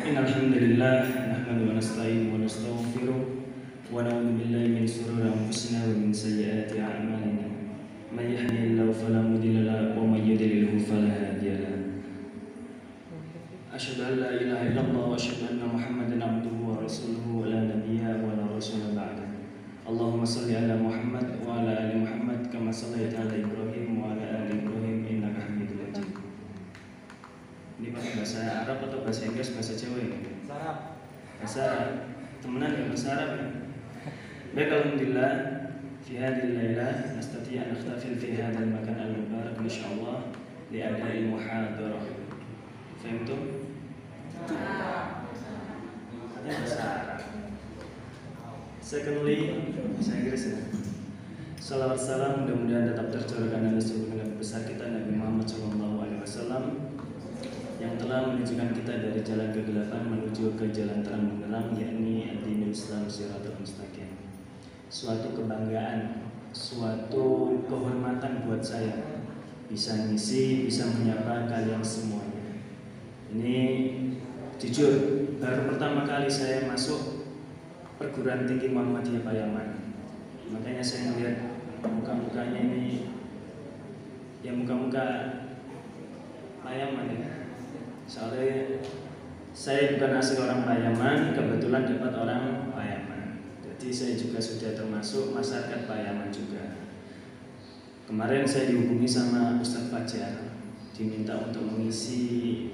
Innal hamdalillah nahmaduhu wa nasta'inuhu wa nastaghfiruh wa na'udzu billahi min shururi anfusina wa min sayyiati a'malina. May yahdihillahu fala mudilla lahu wa may yudlilhu fala hadiya lahu. Asyhadu an la ilaha illallah wa asyhadu anna Muhammadan abduhu wa rasuluhu la nabiyya wa la rasula ba'da. Allahumma shalli ala Muhammad wa ala ali Muhammad kama shallaita ala Ibrahim wa ala ali Ibrahim innaka Hamidum Majid. Ini pakai bahasa Arab atau bahasa Inggris, bahasa Jawa ini? Bahasa Arab. Temenan ya bahasa Arab ya. Baik, alhamdulillah fi hadhihi lailah nastati an nahtafil fi hadzal makan al-mubarak insyaallah li adai muhadarah. Fahimtum? Katanya bahasa Arab. Secondly, bahasa Inggris ya. Salawat salam mudah-mudahan tetap tercurahkan dari junjungan besar kita Nabi Muhammad SAW yang telah menunjukkan kita dari jalan kegelapan menuju ke jalan terang benderang, yakni ad-dinul Islam siratal mustaqim. Suatu kebanggaan, suatu kehormatan buat saya bisa ngisi, bisa menyapa kalian semuanya. Ini jujur, baru pertama kali saya masuk perguruan tinggi Muhammadiyah Payaman. Makanya saya melihat muka-mukanya ini ya muka-muka Payaman ya. Soalnya saya bukan asli orang Payaman, kebetulan dapat orang Payaman. Jadi saya juga sudah termasuk masyarakat Payaman juga. Kemarin saya dihubungi sama Ustadz Fajar, diminta untuk mengisi,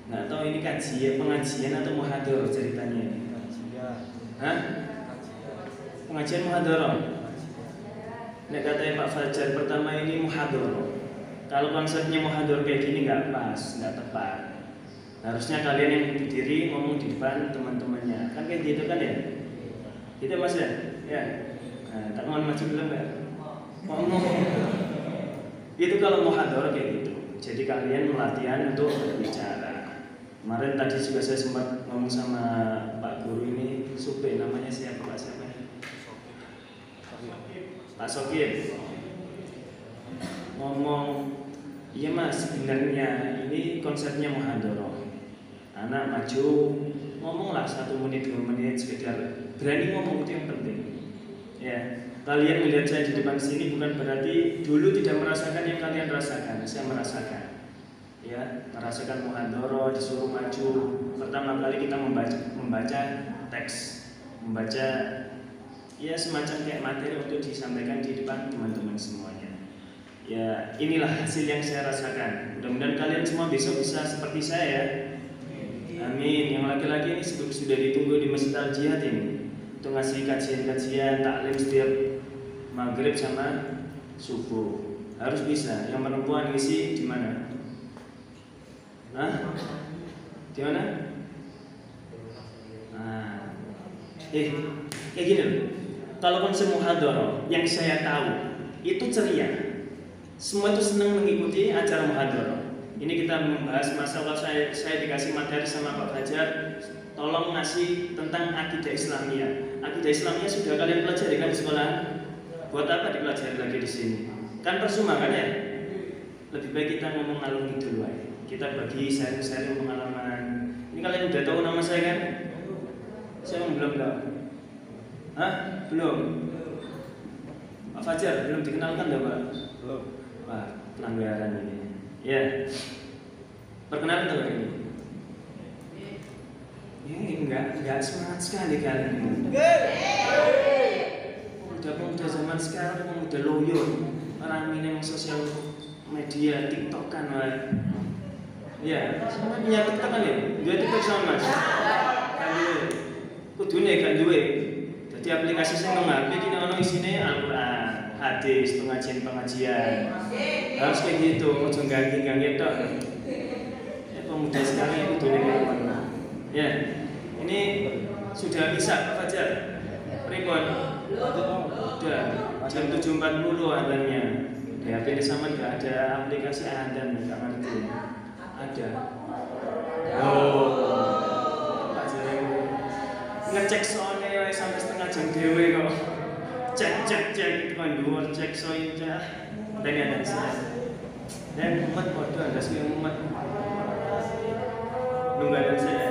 nggak tahu ini kajian, pengajian atau muhadharah ceritanya ini. Hah? Pengajian muhadharah. Nek katanya Pak Fajar pertama ini muhadharah. Kalau konsepnya muhadharah kayak gini nggak pas, nggak tepat. Harusnya kalian yang berdiri ngomong di depan teman-temannya, kan kayak gitu kan ya? Gitu mas ya? Ya. Nah, tak mau maju belum nggak? Ngomong. Itu kalau muhadharah kayak gitu. Jadi kalian melatihan untuk berbicara. Kemarin tadi juga saya sempat ngomong sama Pak Guru ini, Supe namanya siapa Pak siapa? Pak Sokip. Ngomong, iya mas sebenarnya ini konsepnya muhadharah. Anak maju ngomonglah 1 menit 2 menit sekedar berani ngomong, itu yang penting. Ya, kalian melihat saya di depan sini bukan berarti dulu tidak merasakan yang kalian rasakan. Saya merasakan. Ya, merasakan muhadharah, disuruh maju. Pertama kali kita membaca teks, membaca ya semacam kayak materi untuk disampaikan di depan teman-teman semuanya. Ya, inilah hasil yang saya rasakan. Mudah-mudahan kalian semua besok bisa seperti saya ya. Amin. Yang laki-laki ini sudah ditunggu di Masjid Al-Jihad ini untuk ngasih kajian-kajian taklim setiap maghrib sama subuh. Harus bisa. Yang perempuan ngisi di mana? Hah? Di mana? Nah, kayak gini loh. Kalau konsep muhadharah yang saya tahu itu ceria. Semua itu senang mengikuti acara muhadharah. Ini kita membahas masalah saya dikasih materi sama Pak Fajar, tolong ngasih tentang akidah Islamiyah. Akidah Islamiyah sudah kalian pelajari kan di sekolah? Buat apa dipelajari lagi di sini? Kan percuma kan ya? Lebih baik kita ngomong ngalung dulu aja. Kita bagi sharing-sharing pengalaman. Ini kalian udah tahu nama saya kan? Saya belum tahu. Hah? Belum? Pak Fajar belum dikenalkan dah Pak? Belum. Wah, pelanggaran ini. Ya, perkenalan tahun ini. Ini enggak semangat sekali kalian ini. Udah zaman sekarang udah loyo. Orang ini yang sosial media, TikTok kan, wah. Ya, sama punya TikTok kan ya? Dia TikTok sama mas. Kan duwe. Kudune kan duwe. Jadi aplikasi saya nggak ini ono isine Al-Qur'an, hadis, pengajian. Harus kayak gitu, ujung ganti tok. Ya pemuda sekarang itu dunia mana? Ya, ini sudah bisa Pak Fajar. Pripun? Udah jam 7.40 adanya. Di HP ini sama nggak ada aplikasi adzan, nggak ngerti. Ada. Oh, Pak Fajar ngecek soalnya sampai setengah jam dewe kok. Cek itu kan dua cek soalnya. Dengan saya dan umat bodoh ada sih umat nunggadan saya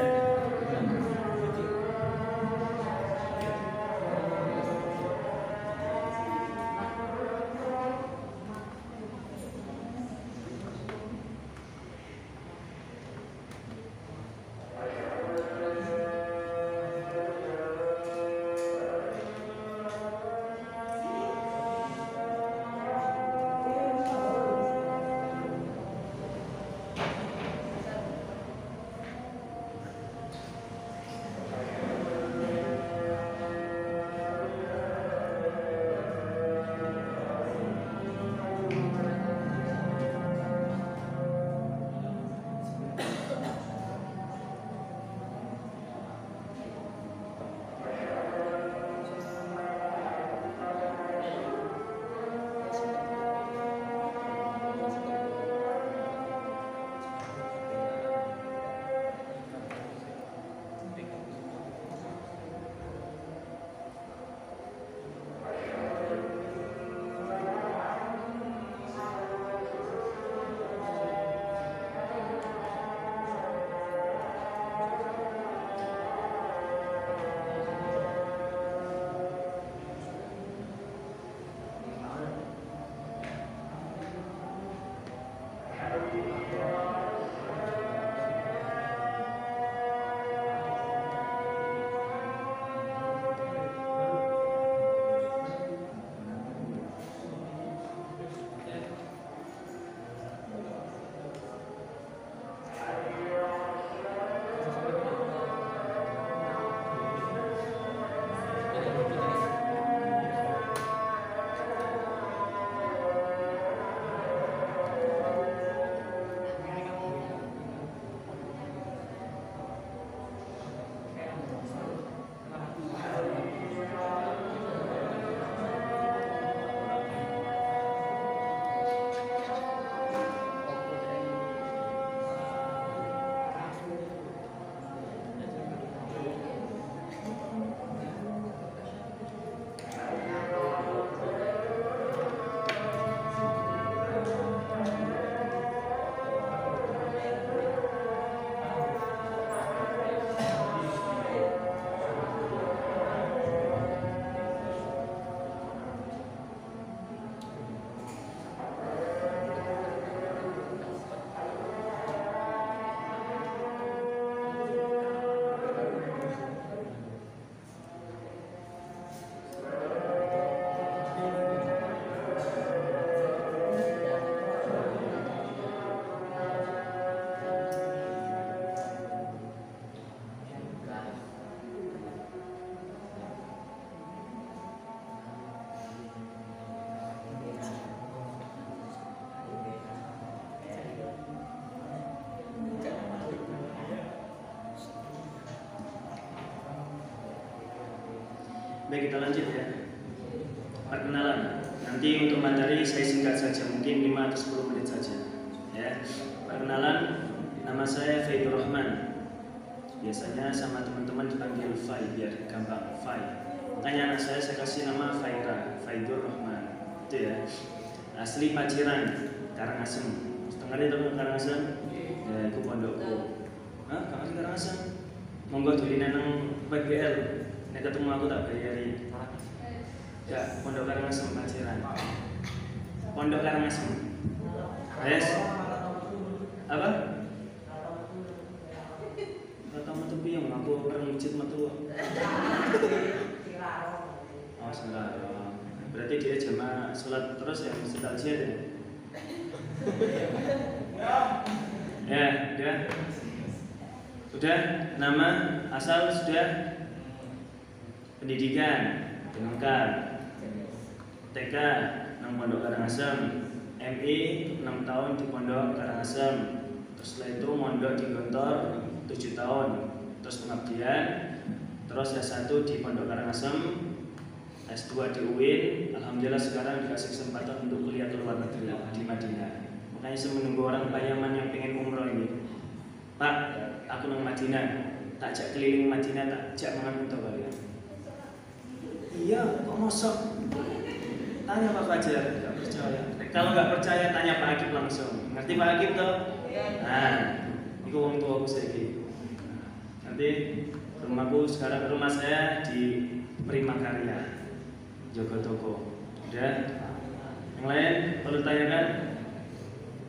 Baik, kita lanjut ya. Perkenalan. Nanti untuk materi saya singkat saja, mungkin 5 atau 10 menit saja. Ya. Perkenalan, nama saya Faidur Rahman. Biasanya sama teman-teman dipanggil Fai, biar gampang Fai. Makanya anak saya kasih nama Faira, Faidur Rahman. Itu ya. Asli Paciran, Karangasem. Setengah itu Karangasem. Ya, itu pondokku. Hah, kamu Karangasem? Monggo dulinan nang PBL. Nek ketemu aku tak bayari. Ya, Pondok Karangasem Paciran. Pondok Karangasem. Yes. Apa? Kata metu piye aku orang masjid metu. Oh, salah. Berarti dia jamaah sholat terus ya, masjid Al-Jihad ya. Ya, udah. Sudah, nama, asal sudah. Pendidikan lengkap. TK nang Pondok Karangasem, MI 6 tahun di Pondok Karangasem. Terus setelah itu mondok di Gontor 7 tahun. Terus pengabdian, terus S1 di Pondok Karangasem, S2 di UIN. Alhamdulillah sekarang dikasih kesempatan untuk kuliah ke luar negeri di Madinah. Makanya saya menunggu orang Payaman yang pengen umroh ini. Pak, aku nang Madinah, tak ajak keliling Madinah, tak ajak mangan untuk kalian. Iya, kok mosok? Tanya Pak Fajar, nggak percaya. Kalau nggak percaya, tanya Pak Agib langsung. Ngerti Pak Agib toh? Nah, itu orang tua aku sedikit. Nanti rumah saya di Prima Karya, Jogotoko. Udah? Yang lain perlu tanyakan?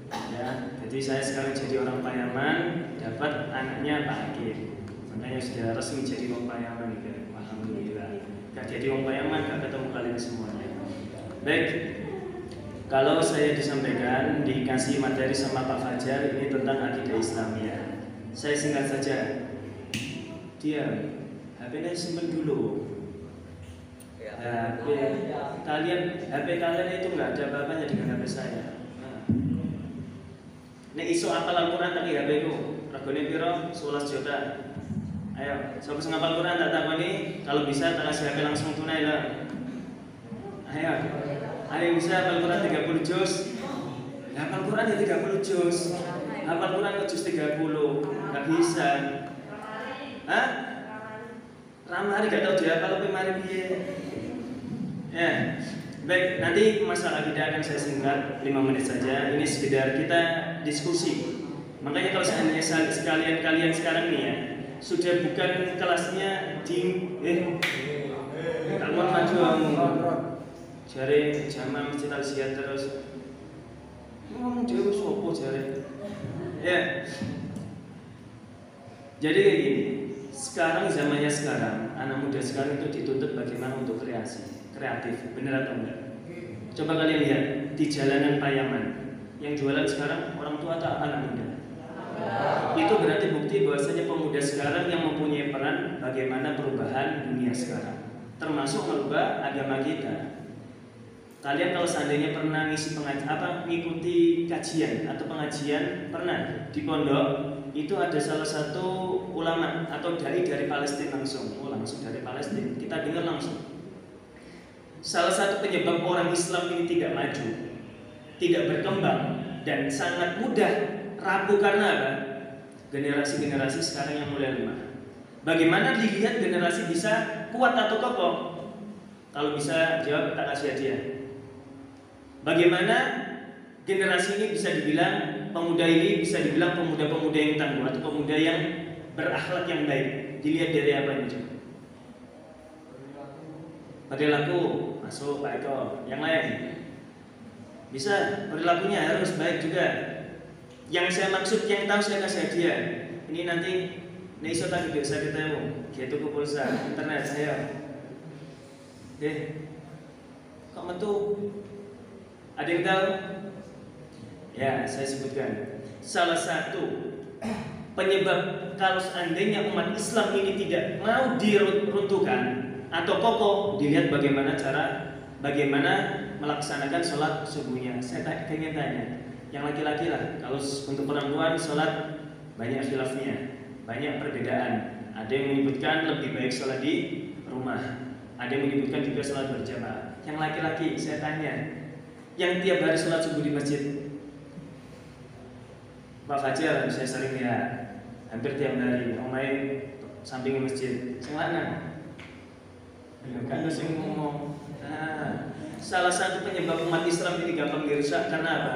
Ya, jadi saya sekarang jadi orang Payaman, dapat anaknya Pak Agib. Makanya sudah resmi jadi orang Payaman gitu. Alhamdulillah. Gak jadi orang Payaman, gak ketemu kalian semuanya. Baik, kalau saya disampaikan, dikasih materi sama Pak Fajar, ini tentang akidah Islamiyah. Saya singkat saja. Diam, HP-nya simpen dulu. HP kalian itu nggak ada apa-apanya dengan HP saya. Nek iso apal Al-Quran tak HP ku. Regane piro? 11 juta. Ayo, sapa sing hafal Quran tak takoni, kalau bisa tak kasih HP langsung tunai lah. Ayo. Ada yang bisa hafal Quran 30 juz. Ya, hafal Quran ya 30 juz. Hafal Quran ke juz 30. Enggak bisa. Hah? Ramah gak tahu dihafal apa mari piye. Ya. Baik, nanti masalah akidah akan saya singkat 5 menit saja. Ini sekedar kita diskusi. Makanya kalau seandainya kalian sekarang nih ya, sudah bukan kelasnya di tak mau maju jare jamaah masjid Al-Jihad terus ngomong dhewe sopo jare ya. Jadi kayak gini, sekarang zamannya sekarang anak muda sekarang itu dituntut bagaimana untuk kreatif, bener atau enggak? Coba kalian lihat di jalanan Payaman yang jualan sekarang orang tua atau anak muda? Itu berarti bukti bahwasanya pemuda sekarang yang mempunyai peran bagaimana perubahan dunia sekarang, termasuk merubah agama kita. Kalian kalau seandainya pernah mengikuti kajian atau pengajian pernah di pondok, itu ada salah satu ulama atau dari Palestina langsung dari Palestina. Kita dengar langsung. Salah satu penyebab orang Islam ini tidak maju, tidak berkembang dan sangat mudah rapuh karena apa? Generasi-generasi sekarang yang mulai lemah. Bagaimana dilihat generasi bisa kuat atau kokoh? Kalau bisa jawab tak kasih hadiah. Bagaimana generasi ini bisa dibilang pemuda ini bisa dibilang pemuda-pemuda yang tangguh atau pemuda yang berakhlak yang baik? Dilihat dari apa ini? Perilaku masuk Pak Eko. Yang lain bisa perilakunya harus baik juga. Yang saya maksud, yang tahu saya kasih hadiah. Ini nanti iso tak gede saya ketemu, gitu ke pulsa internet saya. Kok metu? Ada yang tahu? Ya, saya sebutkan. Salah satu penyebab kalau seandainya umat Islam ini tidak mau diruntuhkan atau kokoh, dilihat bagaimana melaksanakan sholat subuhnya. Saya pengen tanya, yang laki-laki lah, kalau untuk perempuan sholat banyak khilafnya, banyak perbedaan. Ada yang menyebutkan lebih baik sholat di rumah, Ada yang menyebutkan juga sholat berjamaah. Yang laki-laki saya tanya, yang tiap hari sholat subuh di masjid, Pak Fajar, saya sering lihat hampir tiap hari omai samping masjid. Yang mana? Kan sering ngomong. Nah, salah satu penyebab umat Islam ini gampang dirusak karena apa?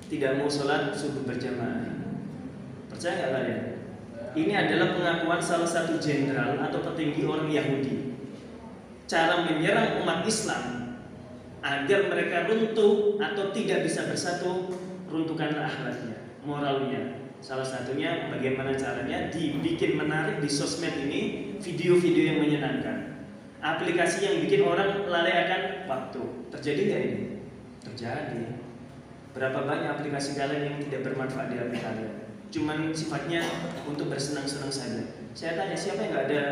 Tidak mau sholat subuh berjamaah. Percaya nggak kalian? Ini adalah pengakuan salah satu jenderal atau petinggi orang Yahudi. Cara menyerang umat Islam agar mereka runtuh atau tidak bisa bersatu, runtuhkanlah akhlaknya, moralnya. Salah satunya bagaimana caranya dibikin menarik di sosmed ini, video-video yang menyenangkan, aplikasi yang bikin orang lalai akan waktu. Terjadi nggak ini? Terjadi. Berapa banyak aplikasi kalian yang tidak bermanfaat di HP kalian? Cuman sifatnya untuk bersenang-senang saja. Saya tanya, siapa yang nggak ada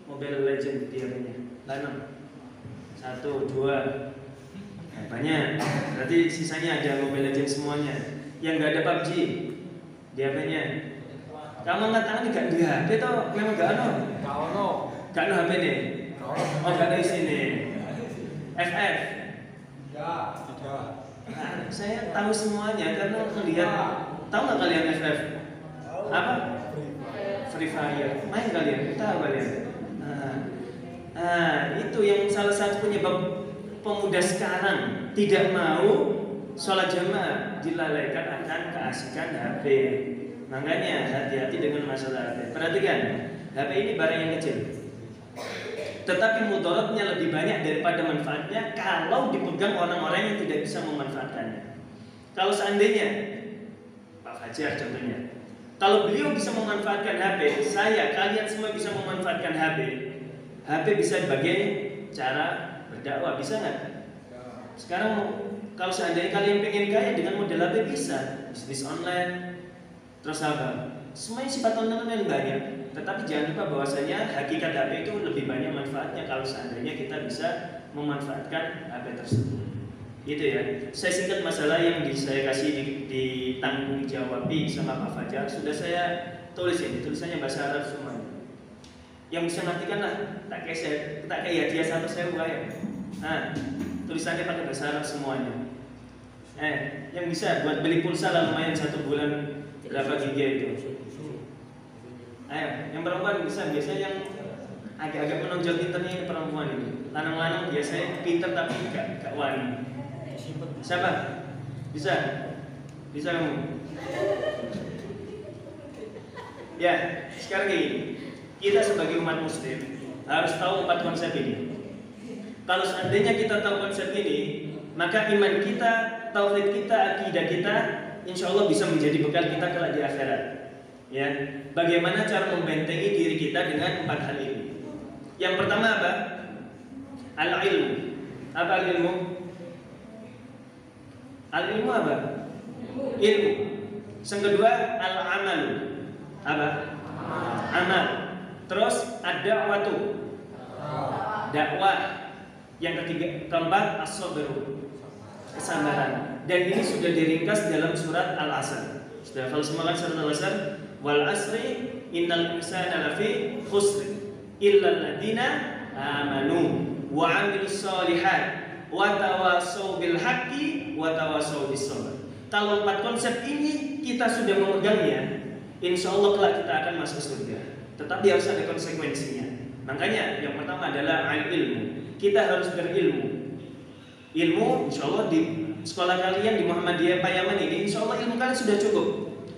Mobile Legend di HP-nya? Tanam 1, 2 banyak. Berarti sisanya ada Mobile Legends semuanya. Yang nggak ada PUBG di HP-nya. Kamu ngatakan nggak di HP toh? Memang nggak ada. Nggak ada HP nih. Oh nggak ada di sini. FF. Nah, saya tahu semuanya karena melihat. Tahu nggak kalian FF? Apa? Free Fire. Main kalian? Tahu kalian? Itu yang salah satu penyebab pemuda sekarang tidak mau sholat jamaah, dilalaikan akan keasikan HP. Makanya hati-hati dengan masalah HP. Perhatikan, HP ini barang yang kecil, tetapi mudaratnya lebih banyak daripada manfaatnya kalau dipegang orang-orang yang tidak bisa memanfaatkannya. Kalau seandainya Pak Fajar contohnya, kalau beliau bisa memanfaatkan HP, kalian semua bisa memanfaatkan HP. HP bisa sebagai cara berdakwah, bisa nggak? Sekarang kalau seandainya kalian pengen kaya dengan model HP bisa, bisnis online, terus apa? Semuanya sifat online yang banyak. Tetapi jangan lupa bahwasanya hakikat HP itu lebih banyak manfaatnya kalau seandainya kita bisa memanfaatkan HP tersebut. Itu ya. Saya singkat masalah yang saya kasih ditanggung jawabi sama Pak Fajar. Sudah saya tulis ini, tulisannya bahasa Arab semua. Yang bisa ngartikan lah, tak kayak hadiah satu saya buaya. Nah, tulisannya pakai bahasa Arab semuanya. Yang bisa buat beli pulsa lah lumayan 1 bulan berapa giga itu. Ayo, yang perempuan bisa, biasanya yang agak-agak menonjol pinternya ini perempuan ini. Lanang-lanang biasanya pinter tapi gak wani. Siapa? Bisa? Bisa kamu? Ya, sekarang gini. Kita sebagai umat muslim harus tahu 4 konsep ini. Kalau seandainya kita tahu konsep ini, maka iman kita, tauhid kita, akidah kita, insya Allah bisa menjadi bekal kita kelak di akhirat. Ya, bagaimana cara membentengi diri kita dengan 4 hal ini? Yang pertama apa? Al-ilmu. Apa al-ilmu? Al-ilmu apa? Ilmu. Yang kedua al-amal. Apa? Amal. Terus ad-da'watu, dakwah. Yang keempat as-sabru, kesabaran. Dan ini sudah diringkas dalam surat Al-Asr. Sudah hafal semua kan surat Al-Asr? Wal asri innal insana lafi khusr illa alladziina amanu wa 'amilus shalihat wa tawassaw bil haqqi wa tawassaw bis sabr. Kalau 4 konsep ini kita sudah memegangnya, insya Allah kelak kita akan masuk surga. Tetapi harus ada konsekuensinya. Makanya yang pertama adalah ilmu. Kita harus berilmu. Ilmu, insya Allah di sekolah kalian di Muhammadiyah Payaman ini, insya Allah ilmu kalian sudah cukup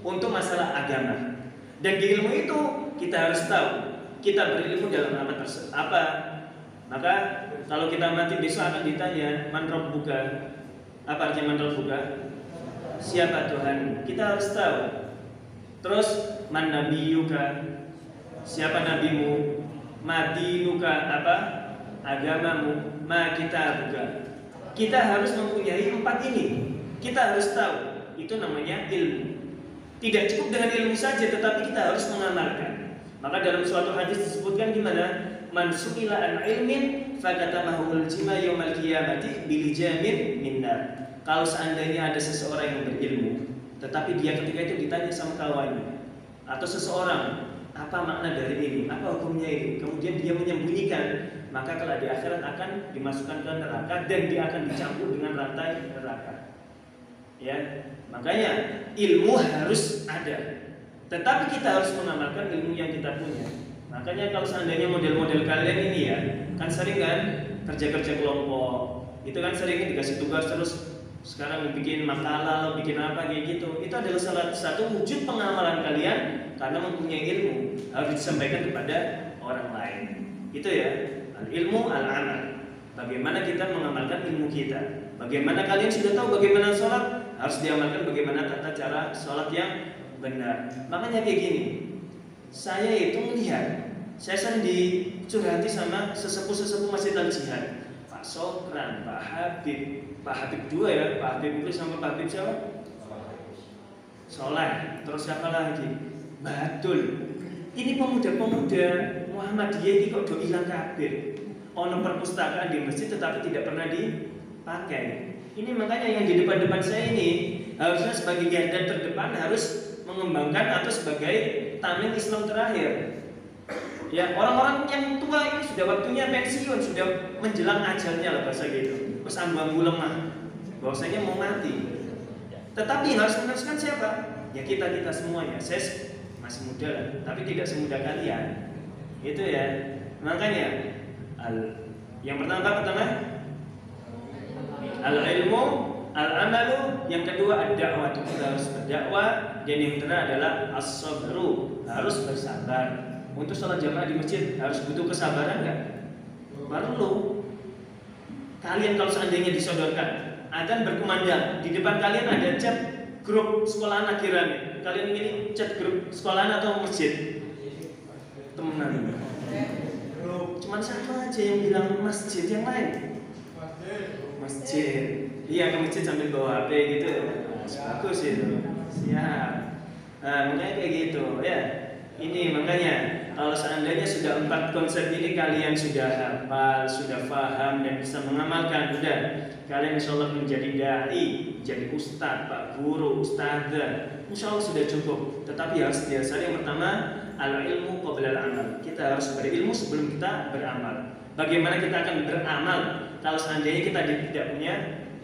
untuk masalah agama. Dan di ilmu itu kita harus tahu kita berilmu dalam apa. Maka kalau kita mati besok akan ditanya man rabbuka. Apa artinya man rabbuka? Siapa Tuhan? Kita harus tahu. Terus man nabiyuka? Siapa nabimu? Madinuka, apa? Agamamu. Ma kitabuka. Kita harus mempunyai 4 ini. Kita harus tahu. Itu namanya ilmu. Tidak cukup dengan ilmu saja, tetapi kita harus mengamalkan. Maka dalam suatu hadis disebutkan gimana? Man su'ila an ilmin fakatamahul jima yaumal qiyamati bilijamin minnar. Kalau seandainya ada seseorang yang berilmu, tetapi dia ketika itu ditanya sama kawannya, atau seseorang apa makna dari ini, apa hukumnya ini, kemudian dia menyembunyikan, maka kalau di akhirat akan dimasukkan ke neraka dan dia akan dicampur dengan rantai neraka. Ya, makanya ilmu harus ada, tetapi kita harus mengamalkan ilmu yang kita punya. Makanya kalau seandainya model-model kalian ini ya, kan sering kan kerja-kerja kelompok, itu kan seringnya dikasih tugas terus sekarang bikin makalah, bikin apa kayak gitu. Itu adalah salah satu wujud pengamalan kalian karena mempunyai ilmu harus disampaikan kepada orang lain. Itu ya, ilmu al-amal. Bagaimana kita mengamalkan ilmu kita. Bagaimana kalian sudah tahu bagaimana sholat, harus diamalkan bagaimana tata cara sholat yang benar. Makanya kayak gini, saya itu melihat, saya sering dicurhati sama sesepuh-sesepuh Masjid Al-Jihad, Pak Sokran, Pak Habib dua ya, Pak Habib itu sama Pak Habib siapa? Soleh, terus siapa lagi? Betul. Ini pemuda-pemuda Muhammadiyah ini kok udah hilang kabeh. Ono perpustakaan di masjid tetapi tidak pernah dipakai. Ini makanya yang di depan-depan saya ini harusnya sebagai garda terdepan harus mengembangkan atau sebagai tameng Islam terakhir. Ya, orang-orang yang tua ini sudah waktunya pensiun, sudah menjelang ajalnya lah bahasa gitu. Terus ambu-ambu lemah, bahwasanya mau mati. Tetapi yang harus meneruskan siapa? Ya kita semuanya. Saya masih muda lah, tapi tidak semudah kalian. Itu ya. Makanya yang pertama al-ilmu, al-amalu, yang kedua ad-da'wah, kita harus berdakwah, dan yang terakhir adalah as-sabru, harus bersabar. Untuk sholat jamaah di masjid harus butuh kesabaran nggak? Perlu. Kalian kalau seandainya disodorkan, adzan berkumandang, di depan kalian ada chat grup sekolah anak kiranya. Kalian ini chat grup sekolah atau masjid? Temenan. Cuman satu aja yang bilang masjid, yang lain masjid. Iya, ke masjid sambil bawa HP gitu. Bagus itu. Siap. Nah, makanya kayak gitu ya. Ini makanya kalau seandainya sudah 4 konsep ini kalian sudah hafal, sudah paham dan bisa mengamalkan, udah kalian insya Allah menjadi dai, jadi ustadz, pak guru, ustadzah, insya Allah sudah cukup. Tetapi harus didasari yang pertama al-ilmu qabla al-amal. Kita harus berilmu sebelum kita beramal. Bagaimana kita akan beramal kalau seandainya kita tidak punya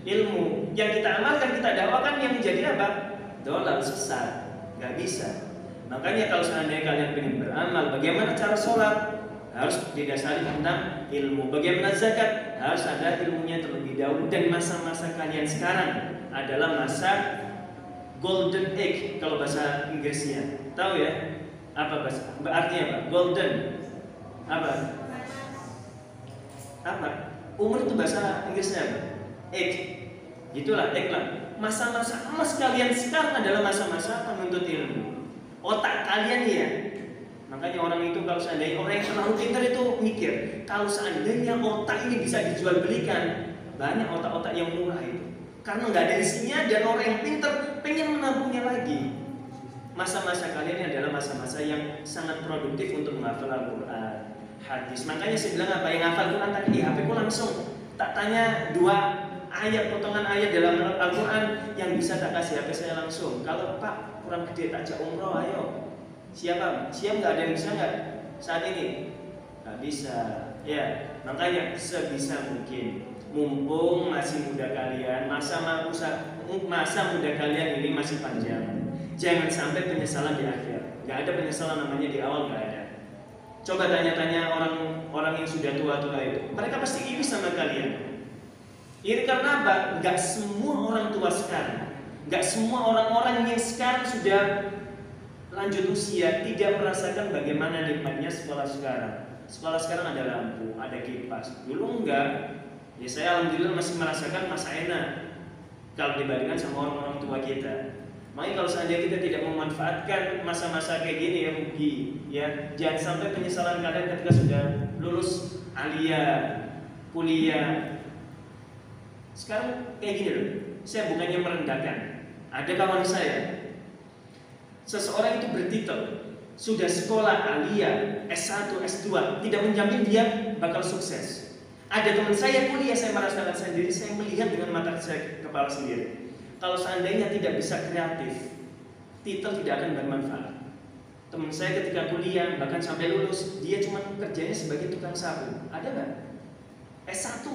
ilmu? Yang kita amalkan, kita dakwakan yang menjadi apa? Dolal, sesat, nggak bisa. Makanya kalau seandainya kalian ingin beramal, bagaimana cara sholat? Harus didasari tentang ilmu. Bagaimana zakat? Harus ada ilmunya terlebih dahulu. Dan masa-masa kalian sekarang adalah masa golden age kalau bahasa Inggrisnya. Tahu ya? Apa bahasa? Artinya apa? Golden. Apa? Apa? Umur itu bahasa Inggrisnya apa? Age. Gitulah, age lah. Masa-masa emas kalian sekarang adalah masa-masa menuntut ilmu. Otak kalian ya, makanya orang itu kalau seandainya orang yang terlalu pintar itu mikir, kalau seandainya otak ini bisa dijual belikan, banyak otak-otak yang murah itu, karena nggak ada isinya dan orang yang pintar pengen menampungnya lagi. Masa-masa kalian ini adalah masa-masa yang sangat produktif untuk menghafal Al-Quran, hadis. Makanya saya bilang apa yang hafal Quran tadi, HP ku langsung tak tanya 2 ayat, potongan ayat dalam Al-Quran yang bisa tak kasih HP saya langsung. Kalau Pak kurang gede takjak umroh, ayo. Siapa? Siap nggak? Ada yang bisa nggak saat ini? Nggak bisa. Ya, makanya sebisa mungkin, mumpung masih muda kalian, masa muda kalian ini masih panjang. Jangan sampai penyesalan di akhir. Nggak ada penyesalan namanya di awal, nggak ada. Coba tanya-tanya orang yang sudah tua-tua itu, mereka pasti iri sama kalian. Iri karena apa? Nggak semua orang tua sekarang, nggak semua orang-orang yang sekarang sudah lanjut usia tidak merasakan bagaimana nikmatnya sekolah sekarang. Sekolah sekarang ada lampu, ada kipas. Dulu enggak. Ya saya alhamdulillah masih merasakan masa enak kalau dibandingkan sama orang-orang tua kita. Makanya kalau seandainya kita tidak memanfaatkan masa-masa kayak gini ya rugi. Ya, jangan sampai penyesalan kalian ketika sudah lulus aliyah, kuliah. Sekarang kayak gini loh. Saya bukannya merendahkan. Ada kawan saya, seseorang itu bertitel sudah sekolah aliyah S1, S2, tidak menjamin dia bakal sukses. Ada teman saya kuliah, saya merasakan sendiri, saya melihat dengan mata saya kepala sendiri. Kalau seandainya tidak bisa kreatif, titel tidak akan bermanfaat. Teman saya ketika kuliah bahkan sampai lulus dia cuma kerjanya sebagai tukang sapu. Ada nggak? S1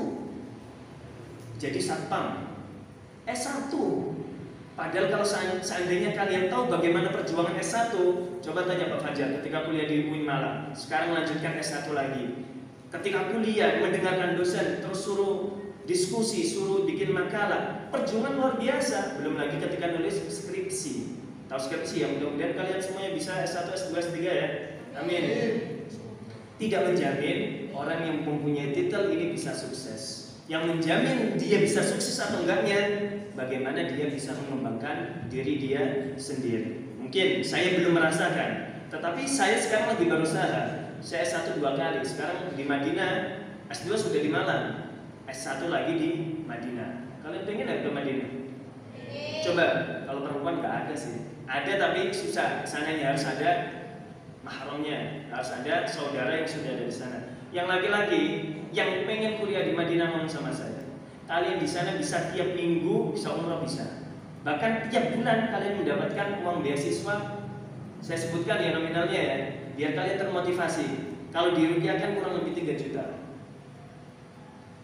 jadi satpam. S1. Padahal kalau seandainya kalian tahu bagaimana perjuangan S1, coba tanya Pak Fajar ketika kuliah di UIN Malang, sekarang lanjutkan S1 lagi. Ketika kuliah mendengarkan dosen terus suruh diskusi, suruh bikin makalah, perjuangan luar biasa. Belum lagi ketika nulis skripsi. Tahu skripsi ya, mudah-mudahan kalian semuanya bisa S1, S2, S3 ya. Amin. Tidak menjamin orang yang mempunyai titel ini bisa sukses. Yang menjamin dia bisa sukses atau enggaknya, bagaimana dia bisa mengembangkan diri dia sendiri. Mungkin saya belum merasakan, tetapi saya sekarang lagi berusaha. Saya S1 2 kali, sekarang di Madinah, S2 sudah di Malang, S1 lagi di Madinah. Kalian pengen nggak ke Madinah? Coba, kalau perempuan nggak ada sih. Ada tapi susah, kesananya harus ada mahramnya, harus ada saudara yang sudah ada di sana. Yang laki-laki yang pengen kuliah di Madinah ngomong sama saya, kalian di sana bisa tiap minggu, bisa umrah bisa. Bahkan tiap bulan kalian mendapatkan uang beasiswa. Saya sebutkan ya nominalnya ya, biar kalian termotivasi. Kalau dirupiahkan kurang lebih 3 juta.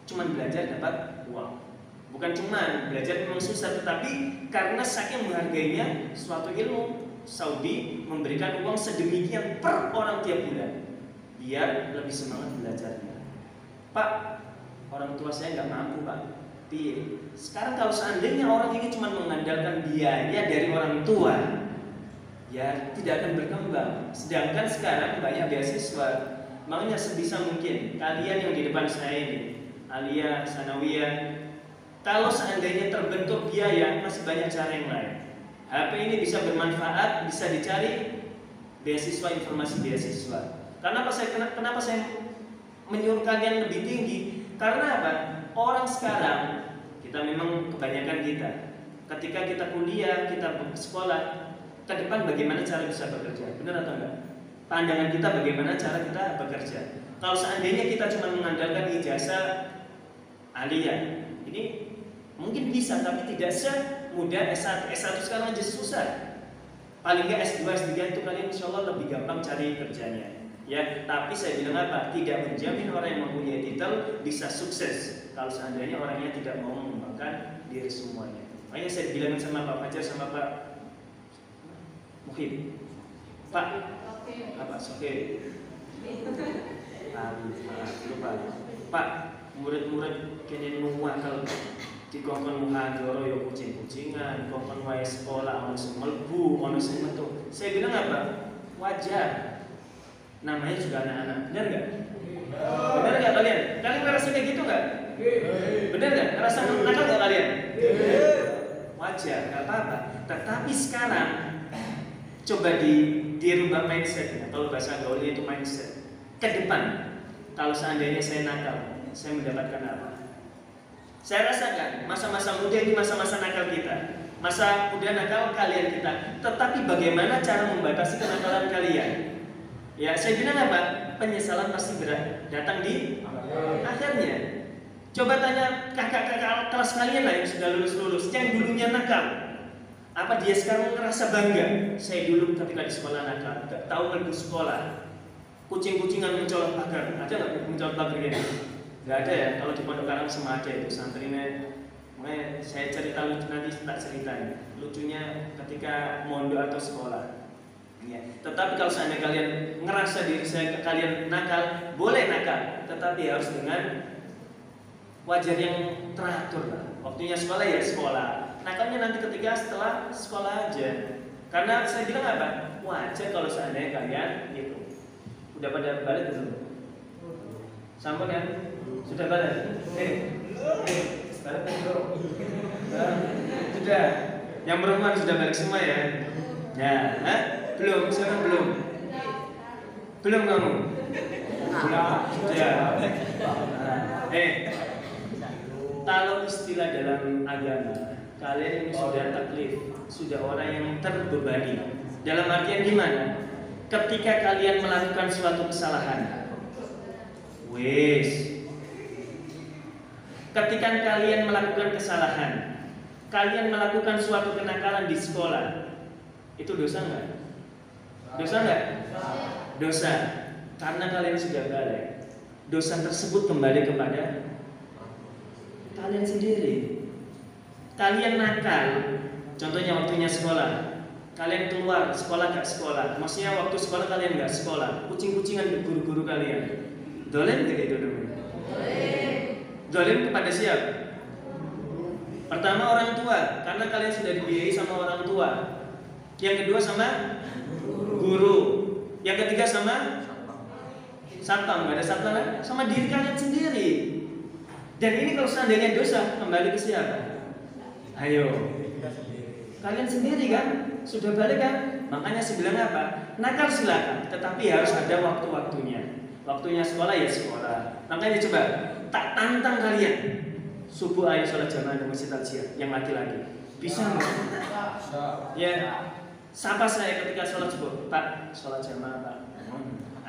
Cuman belajar dapat uang. Bukan cuman belajar memang susah, tetapi karena saking menghargainya suatu ilmu, Saudi memberikan uang sedemikian per orang tiap bulan, biar lebih semangat belajarnya. Pak, orang tua saya nggak mampu Pak. Piye? Sekarang kalau seandainya orang ini cuma mengandalkan biaya dari orang tua, ya tidak akan berkembang. Sedangkan sekarang banyak beasiswa. Makanya sebisa mungkin kalian yang di depan saya ini, Aliyah, Sanawiyah, kalau seandainya terbentur biaya, masih banyak cara yang lain. HP ini bisa bermanfaat, bisa dicari beasiswa, informasi beasiswa. Kenapa saya menyuruh kalian lebih tinggi? Karena apa? Orang sekarang, kita memang kebanyakan kita, ketika kita kuliah, kita sekolah, ke depan bagaimana cara bisa bekerja? Benar atau enggak? Pandangan kita bagaimana cara kita bekerja? Kalau seandainya kita cuma mengandalkan ijazah aliyah, ini mungkin bisa, tapi tidak semudah S1. S1 sekarang aja susah. Paling nggak S2, S3 itu kalian insya Allah lebih gampang cari kerjanya. Ya, tapi saya bilang apa? Tidak menjamin orang yang mempunyai titel bisa sukses kalau seandainya orangnya tidak mau mengembangkan diri semuanya. Makanya saya bilang sama Pak Fajar sama Pak Muhib, Pak, apa? Oke. Lupa. Pak, murid-murid kini nuwakal dikongkon muhadoro ya kucing-kucingan, kongkon wae sekolah ono sing mlebu, ono sing metu. Saya bilang apa? Wajar. Namanya juga anak-anak. Benar enggak? Benar enggak kalian? Kalian ngerasa kayak gitu enggak? Benar enggak? Ngerasa nakal enggak kalian? Wajar, enggak apa-apa. Tetapi sekarang coba dirubah mindsetnya. Kalau bahasa gaulnya itu mindset. Ke depan, kalau seandainya saya nakal, saya mendapatkan apa? Saya rasakan masa-masa muda ini masa-masa nakal kita, masa muda nakal kalian kita. Tetapi bagaimana cara membatasi kenakalan kalian? Ya, saya bilang apa? Penyesalan pasti datang di akhirnya. Coba tanya kakak-kakak kelas kalian lah yang sudah lulus-lulus, yang dulunya nakal. Apa dia sekarang merasa bangga? Saya dulu ketika di sekolah nakal, gak tahu pergi sekolah, kucing-kucingan mencolot pagar. Ada nggak mencolot pagar gitu? Gak ada ya. Kalau di Pondok Karang sama ada itu santrinya. Makanya saya cerita lucu nanti tak ceritain. Lucunya ketika mondok atau sekolah. Ya. Tetapi kalau seandainya kalian ngerasa diri kalian nakal, boleh nakal, tetapi harus dengan wajar yang teratur lah. Waktunya sekolah ya sekolah. Nakalnya nanti ketika setelah sekolah aja. Karena saya bilang apa? Wajar kalau seandainya kalian itu udah pada balik belum? Sampai kan? Sudah balik? Balik belum? Sudah. Yang perempuan sudah balik semua ya? Ya, belum, sekarang belum. Belum kamu? Belum. Sudah. Kalau istilah dalam agama, kalian ini sudah taklif, sudah orang yang terbebani. Dalam artian gimana? Ketika kalian melakukan suatu kesalahan, ketika kalian melakukan kesalahan, kalian melakukan suatu kenakalan di sekolah, itu dosa nggak? Dosa nggak? Dosa. Karena kalian sudah balik, dosa tersebut kembali kepada kalian sendiri. Kalian nakal, contohnya waktunya sekolah, kalian keluar sekolah nggak sekolah, maksudnya waktu sekolah kalian nggak sekolah, kucing-kucingan ke guru-guru kalian. Dolim tidak itu namanya? Dolim kepada siapa? Pertama orang tua, karena kalian sudah dibiayai sama orang tua. Yang kedua sama guru. Yang ketiga sama satpam, nggak ada satpam kan? Sama diri kalian sendiri. Dan ini kalau seandainya dosa, kembali ke siapa? Ayo, kalian sendiri kan? Sudah balik kan? Makanya saya bilang apa? Nakal silakan, tetapi harus ada waktu-waktunya. Waktunya sekolah ya sekolah. Makanya coba tak tantang kalian. Subuh ayo sholat jamaah di Masjid Al-Jihad yang laki-laki. Bisa nggak? Ya. Sapa saya ketika sholat subuh, Pak, sholat jamaah Pak.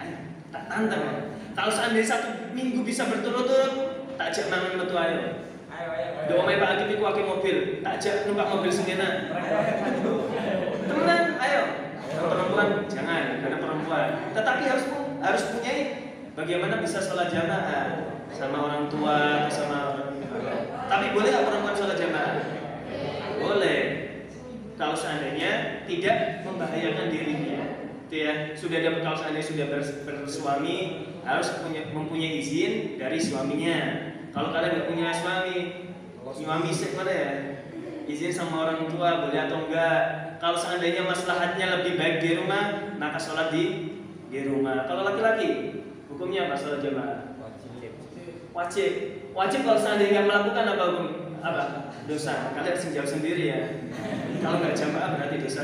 Ayo, tak tantang. Kalau seandainya 1 minggu bisa berturut-turut, tak ajak mangan metu ayo. Doa Pak Akib iku akeh mobil, tak ajak numpak mobil sendirian. Temenan, ayo. Perempuan jangan, karena perempuan. Tetapi harus punya bagaimana bisa sholat jamaah sama orang tua, sama orang tua. Tapi boleh nggak perempuan sholat jamaah? Boleh. Kalau seandainya tidak membahayakan dirinya, itu ya. Sudah dapat, kalau seandainya sudah bersuami, harus mempunyai izin dari suaminya. Kalau kalian nggak punya suami mana ya? Izin sama orang tua boleh atau enggak? Kalau seandainya maslahatnya lebih baik di rumah, maka sholat di rumah. Kalau laki-laki, hukumnya apa sholat jamaah? Wajib. Wajib kalau seandainya melakukan apa hukum? Apa? Dosa. Kalian harus jawab sendiri ya. Kalau nggak jamaah berarti dosa.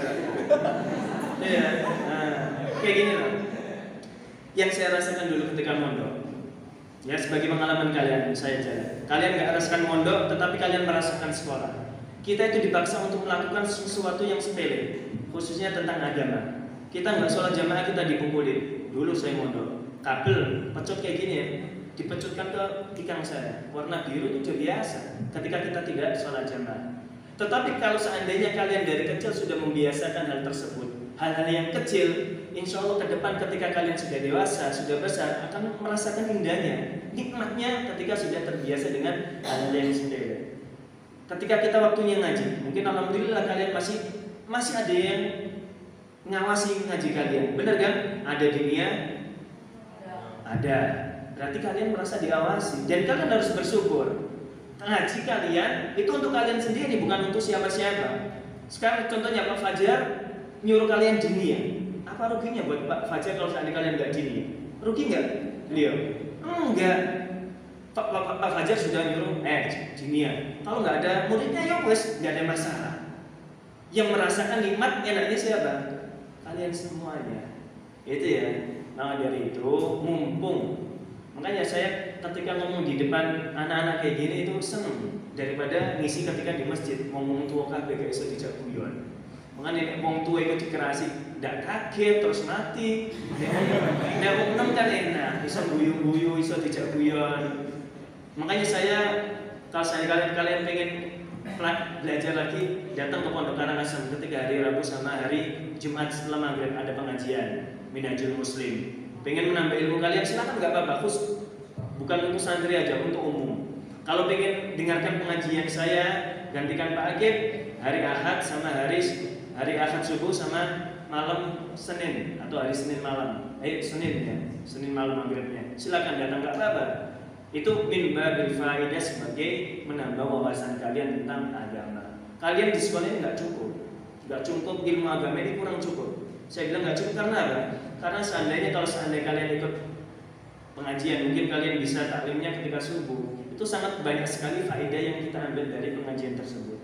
Iya. Nah, kayak gini loh. Yang saya rasakan dulu ketika mondok. Ya sebagai pengalaman kalian, saya jalan. Kalian nggak rasakan mondok, tetapi kalian merasakan sekolah. Kita itu dipaksa untuk melakukan sesuatu yang sepele, khususnya tentang agama. Kita nggak sholat jamaah, kita dipukulin. Dulu saya mondok, kabel pecut kayak gini ya, dipecutkan ke tikang saya, warna biru itu sudah biasa. Ketika kita tidak sholat jamaah. Tetapi kalau seandainya kalian dari kecil sudah membiasakan hal tersebut, hal-hal yang kecil, insya Allah ke depan ketika kalian sudah dewasa, sudah besar, akan merasakan indahnya, nikmatnya ketika sudah terbiasa dengan hal yang sepele. Ketika kita waktunya ngaji, mungkin alhamdulillah kalian masih ada yang ngawasi ngaji kalian, benar kan? Ada dunia, ada. Berarti kalian merasa diawasi dan kalian harus bersyukur. Ngaji kalian itu untuk kalian sendiri, bukan untuk siapa-siapa. Sekarang contohnya Pak Fajar nyuruh kalian dinia. Apa ruginya buat Pak Fajar kalau seandainya kalian nggak dinia? Rugi nggak? Beliau? Enggak. Pak Fajar sudah nyuruh dinia. Kalau nggak ada muridnya ya wes, nggak ada masalah. Yang merasakan nikmat enaknya siapa? Kalian semuanya. Itu ya. Nah dari itu mumpung. Makanya saya ketika ngomong di depan anak-anak kayak gini itu seneng daripada ngisi ketika di masjid ngomong tua kabeh gak iso dijak guyon. Makanya wong tua itu dikerasi ndak kaget terus mati. Nek wong enom kan enak, iso guyu-guyu, iso dijak guyon. Makanya saya kalau kalian pengen belajar lagi, datang ke Pondok Karangasem ketika hari Rabu sama hari Jumat setelah maghrib ada pengajian Minhajul Muslim. Pengen menambah ilmu kalian silakan, nggak apa-apa, khusus bukan untuk santri aja, untuk umum. Kalau pengen dengarkan pengajian saya, gantikan Pak Akib hari Ahad sama hari Ahad subuh sama malam Senin atau hari Senin malam. Senin ya, Senin malam maghribnya. Silakan datang, nggak apa-apa. Itu min babil faidah sebagai menambah wawasan kalian tentang agama. Kalian di sekolah ini nggak cukup ilmu agama ini kurang cukup. Saya bilang nggak cukup karena apa? Karena seandainya kalian ikut pengajian, mungkin kalian bisa taklimnya ketika subuh. Itu sangat banyak sekali faedah yang kita ambil dari pengajian tersebut.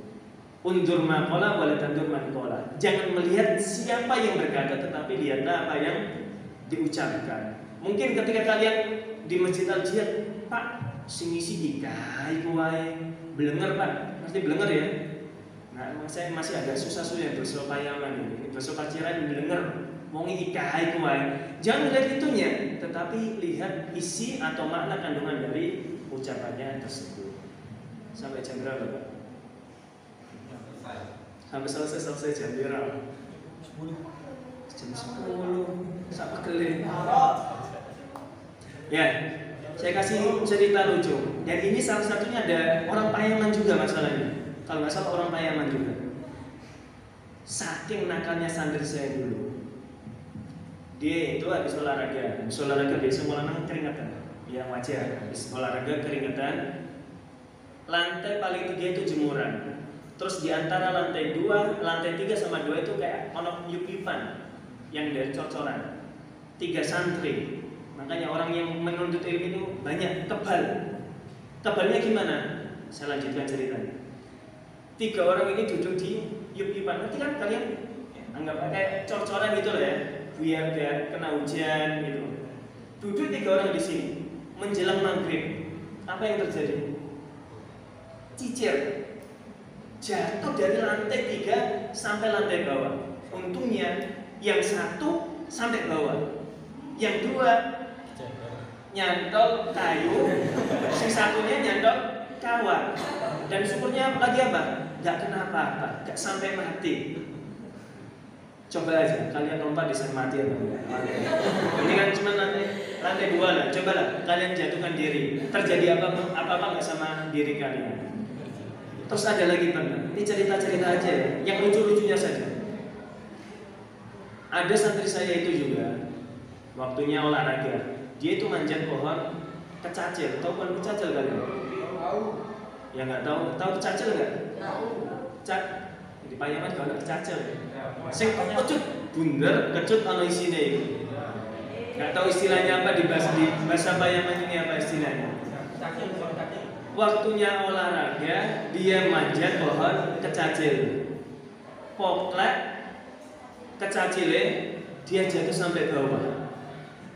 Undur maqala wala tandur man qala. Jangan melihat siapa yang berkata, tetapi lihatlah apa yang diucapkan. Mungkin ketika kalian di Masjid Al-Jihad, Pak, sing ngisi dikai kuwae. Blenger, Pak. Pasti blenger ya. Nah, saya masih agak susah-susah bersoal payaman ini. Bersoal paciran blenger. Mau ngikai kuwae. Jangan lihat itunya, tetapi lihat isi atau makna kandungan dari ucapannya tersebut. Sampai jam berapa, Pak? Sampai selesai jam berapa? jam 10 sampai kelih. Ya, saya kasih cerita lucu. Dan ini salah satunya ada orang Payaman juga masalahnya. Kalau nggak salah orang Payaman juga. Saking nakalnya santri saya dulu. Dia itu habis olahraga biasa mulai keringetan. Ya wajar, habis olahraga keringetan. Lantai paling 3 itu jemuran. Terus di antara lantai 2, lantai 3 sama 2 itu kayak ono yup-yupan yang dari cocoran. 3 santri. Makanya orang yang menuntut ilmu itu banyak tebal. Tebalnya gimana? Saya lanjutkan ceritanya. 3 orang ini duduk di yup-yupan. Nanti kan kalian anggap kayak cocoran gitu loh ya. Biar kena hujan gitu. Duduk 3 orang di sini. Menjelang maghrib. Apa yang terjadi? Cicir jatuh dari lantai 3 sampai lantai bawah. Untungnya yang 1 sampai bawah, yang 2 nyantol kayu, yang satunya nyantol kawat. Dan syukurnya lagi apa? Gak kena apa-apa, gak sampai mati. Coba aja kalian lompat bisa mati apa enggak? Ini kan cuma lantai 2 lah. Cobalah kalian jatuhkan diri. Terjadi apa-apa nggak sama diri kalian? Terus ada lagi pernah, ini cerita-cerita aja ya, yang lucu-lucunya saja. Ada santri saya itu juga, waktunya olahraga, dia itu manjat pohon kecacil. Tahu pohon kecacil kalian? Ya nggak tahu kecacil nggak? Di Payaman kalau ada kecacil. Sing kecut, bunder, kecut ono isine itu. Nggak tahu istilahnya apa di bahasa Payaman ini apa istilahnya? Waktunya olahraga, dia manjat pohon kecacil. Poklek kecacilnya, dia jatuh sampai bawah.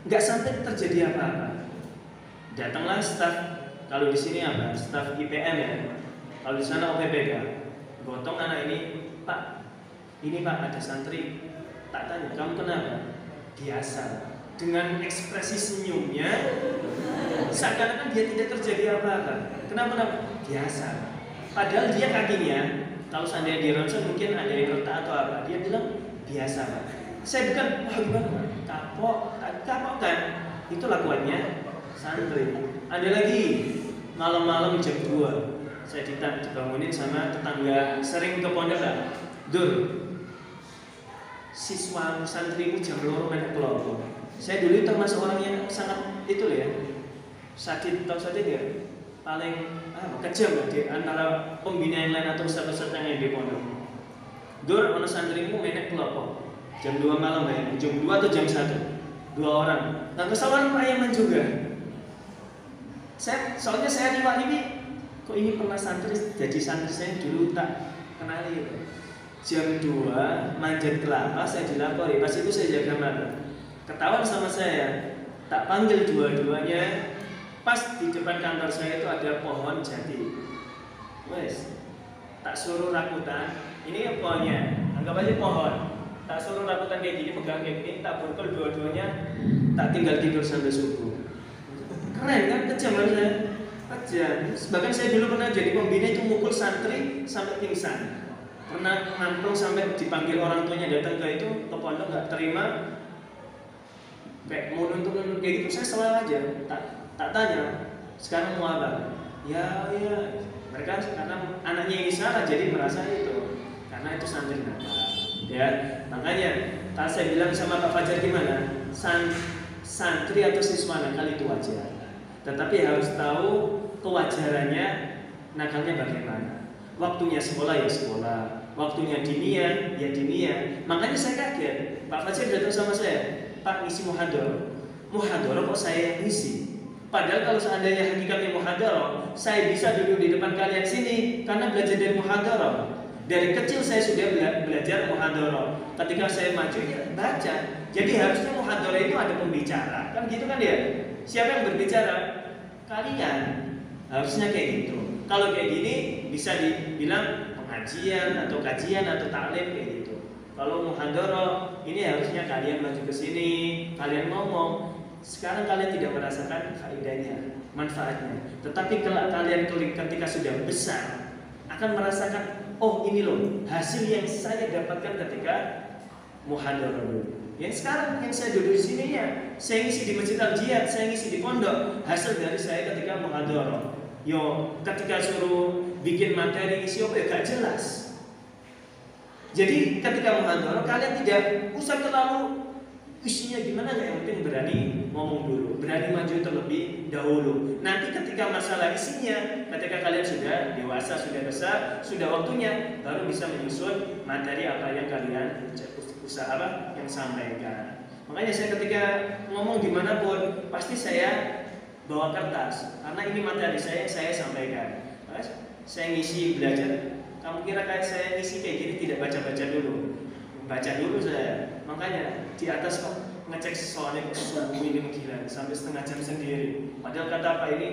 Nggak sampai terjadi apa-apa. Datanglah staf, kalau di sini apa? Staf IPM ya. Kalau di sana OPPK. Gotong anak ini, Pak. Ini Pak ada santri. Tak tanya, kamu kenapa? Biasa. Dengan ekspresi senyumnya, seakan-akan dia tidak terjadi apa-apa. Kenapa? Biasa. Padahal dia kakinya, kalau seandainya dia ronsen mungkin ada yang retak atau apa. Dia bilang biasa Pak. Saya bukan, wah gimana? Kapok kan? Itu lakuannya santri. Ada lagi malam-malam jam 2, saya dibangunin sama tetangga sering ke pondok lah. Dur, siswa santrimu jam 2 main kelompok. Saya dulu termasuk orang yang sangat itu loh ya, sakit ya, paling kejam lah di antara pembina yang lain atau ustaz-ustaz yang di pondok. Dur, mana santrimu main kelompok jam 2 malam ya, jam 2 atau jam 1, 2 orang. Nah kesalahan Payaman juga. Soalnya saya riwayat ini, kok ini pernah santri, jadi santri saya dulu tak kenali. Jam 2 manjat kelapa, saya dilapori. Pas itu saya jaga mata. Ketahuan sama saya, tak panggil dua-duanya. Pas di depan kantor saya itu ada pohon jati. Wes, tak suruh rakutan. Ini pohonnya, anggap aja pohon. Tak suruh rakutan kayak gini, pegang kayak gini, tak pukul dua-duanya. Tak tinggal tidur sampai subuh. Keren kan, kejam kan saya? Kejam. Bahkan saya dulu pernah jadi pembina itu mukul santri sampai pingsan. Pernah ngantung sampai dipanggil orang tuanya datang ke itu ke pondok nggak terima. Kayak mau nuntut kayak gitu, saya selalu aja tak tanya sekarang mau apa ya mereka karena anaknya ini salah jadi merasa itu karena itu santri nakal ya. Makanya kalau saya bilang sama Pak Fajar gimana, santri atau siswa nakal itu wajar, tetapi harus tahu kewajarannya nakalnya bagaimana. Waktunya sekolah ya sekolah, waktunya dinia ya dinia. Makanya saya kaget Pak Fajar datang sama saya, Pak ngisi muhadharah kok saya yang ngisi? Padahal kalau seandainya hakikatnya muhadharah, saya bisa duduk di depan kalian sini karena belajar dari muhadharah. Dari kecil saya sudah belajar muhadharah. Ketika saya maju ya baca. Jadi harusnya muhadharah itu ada pembicara, kan gitu kan ya? Siapa yang berbicara? Kalian. Harusnya kayak gitu. Kalau kayak gini bisa dibilang pengajian atau kajian atau taklim kayak gitu. Kalau muhadharah ini harusnya kalian maju ke sini, kalian ngomong. Sekarang kalian tidak merasakan faedahnya, manfaatnya. Tetapi kalau kalian ketika sudah besar akan merasakan, oh ini loh hasil yang saya dapatkan ketika muhadharah dulu. Ya sekarang yang saya duduk di sini ya, saya ngisi di Masjid Al Jihad, saya ngisi di pondok, hasil dari saya ketika muhadharah. Yo, ketika suruh bikin materi isi apa ya gak jelas. Jadi ketika muhadharah kalian tidak usah terlalu isinya gimana, yang penting berani ngomong dulu, berani maju terlebih dahulu. Nanti ketika masalah isinya, ketika kalian sudah dewasa, sudah besar, sudah waktunya, baru bisa menyusun materi apa yang kalian usaha yang sampaikan. Makanya saya ketika ngomong dimanapun, pasti saya bawa kertas, karena ini materi saya sampaikan. Saya ngisi belajar, kamu kira kayak saya ngisi kayak gini tidak baca-baca dulu? Baca dulu saya. Makanya di atas kok ngecek soalnya subuh ini gila sampai setengah jam sendiri. Padahal kata Pak ini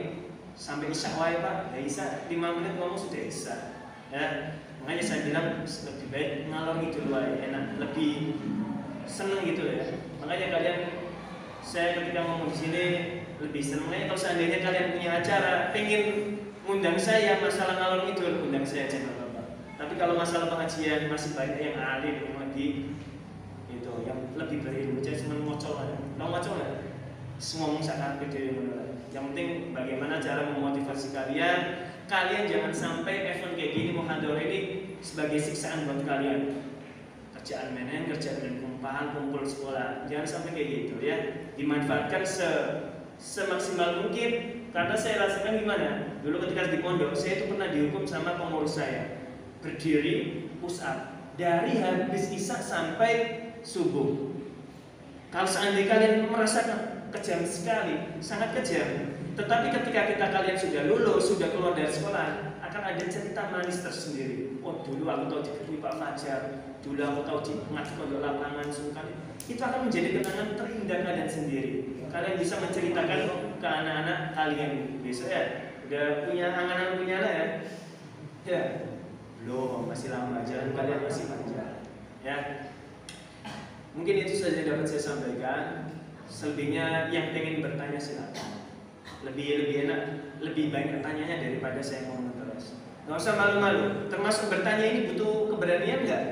sampai isya wae Pak, ya isya 5 menit ngomong sudah isya. Ya, makanya saya bilang lebih baik ngalor ngidul wae, enak, lebih seneng gitu ya. Makanya kalian, saya ketika ngomong di sini lebih seneng. Kalau seandainya kalian punya acara pengen undang saya masalah ngalor ngidul, undang saya aja nggak apa-apa. Tapi kalau masalah pengajian masih banyak yang alim, yang lagi itu, yang lebih berilmu. Jadi cuma ngocol aja. Tahu ngocol nggak? Ngomong sangat gede. Yang penting bagaimana cara memotivasi kalian. Kalian jangan sampai event kayak gini, muhadharah ini sebagai siksaan buat kalian. Kerjaan menen, kerjaan kumpul sekolah, jangan sampai kayak gitu ya. Dimanfaatkan semaksimal mungkin. Karena saya rasakan gimana? Dulu ketika di pondok, saya itu pernah dihukum sama pengurus saya. Berdiri push up dari habis isya sampai subuh. Kalau seandainya kalian merasakan kejam sekali, sangat kejam. Tetapi ketika kalian sudah lulus, sudah keluar dari sekolah, akan ada cerita manis tersendiri. Oh dulu aku tahu di Pak Fajar, dulu aku tahu di ngaji pondok lapangan sungkan. Itu akan menjadi kenangan terindah kalian sendiri. Kalian bisa menceritakan ke anak-anak kalian besok ya. Udah punya angan-angan punya anak ya? Ya. Belum, masih lama, jalan kalian masih panjang. Ya. Mungkin itu saja dapat saya sampaikan. Selebihnya yang pengen bertanya silakan. Lebih enak, lebih banyak tanyanya daripada saya ngomong terus. Nggak usah malu-malu. Termasuk bertanya ini butuh keberanian nggak?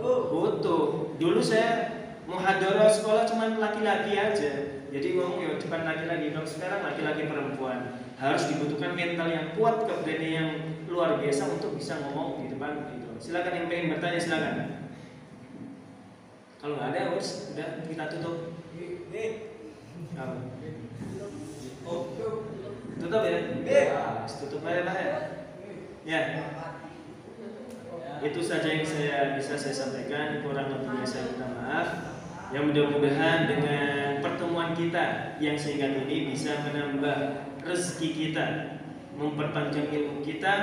Butuh. Dulu saya muhadharah sekolah cuma laki-laki aja. Jadi ngomong ya depan laki-laki. Kalau sekarang laki-laki perempuan harus dibutuhkan mental yang kuat, keberanian yang luar biasa untuk bisa ngomong di depan itu. Silakan yang pengen bertanya silakan. Kalau nggak ada, udah kita tutup. Tutup ya? Tutup aja lah ya. Ya. Itu saja yang bisa saya sampaikan. Kurang lebihnya saya minta maaf. Yang mudah-mudahan dengan pertemuan kita yang singkat ini bisa menambah rezeki kita, memperpanjang ilmu kita,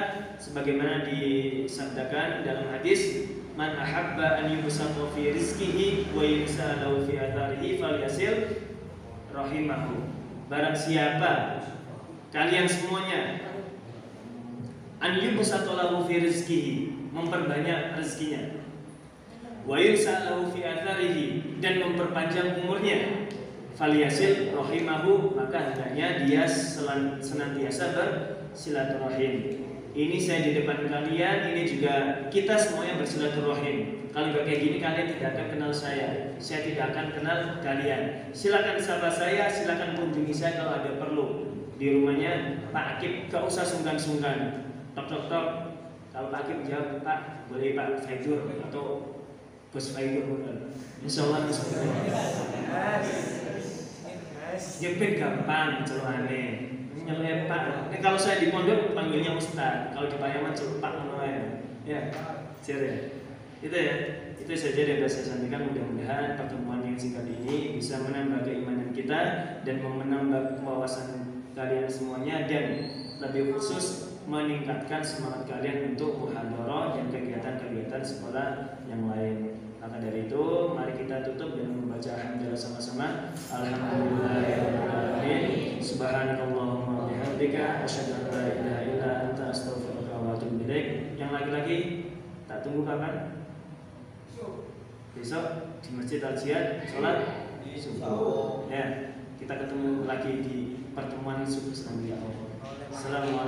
sebagaimana disabdakan dalam hadis, man ahabba an yubsata fi rizqihi wa yus'alu fi atharihi falyasil rahimahu. Barang siapa kalian semuanya an yubsata lahu fi rizqihi, memperbanyak rezekinya, wa yus'alu fi atharihi, dan memperpanjang umurnya, falyasil rahimahu, maka hendaknya dia senantiasa bersilaturahim. Ini saya di depan kalian, ini juga kita semuanya bersilaturahim. Kalau nggak kayak gini kalian tidak akan kenal saya tidak akan kenal kalian. Silakan sapa saya, silakan kunjungi saya kalau ada perlu. Di rumahnya Pak Akib, gak usah sungkan-sungkan. Tok. Kalau Pak Akib jawab, Pak boleh Pak Faidur atau Bos Faidur benar. Insyaallah jepit gampang celokane. Nyelep Pak. Ini kalau saya di pondok panggilnya Ustaz, kalau di Payaman celuk Pak ngono ya. Jere. Itu ya. Itu saja yang bisa saya sampaikan. Mudah-mudahan pertemuan yang singkat ini bisa menambah keimanan kita dan menambah wawasan kalian semuanya, dan lebih khusus meningkatkan semangat kalian untuk muhadharah dan kegiatan-kegiatan sekolah yang lain. Maka dari itu, mari kita tutup dengan membaca alhamdulillah sama-sama. Alhamdulillahirobbilalamin. Subhanakallahumma wabihamdika asyhadu an la ilaha illa anta astaghfiruka wa atubu ilaik. Yang laki-laki tak tunggu kapan? Besok di Masjid Al Jihad sholat subuh. Ya, kita ketemu lagi di pertemuan subuh selanjutnya. Assalamualaikum.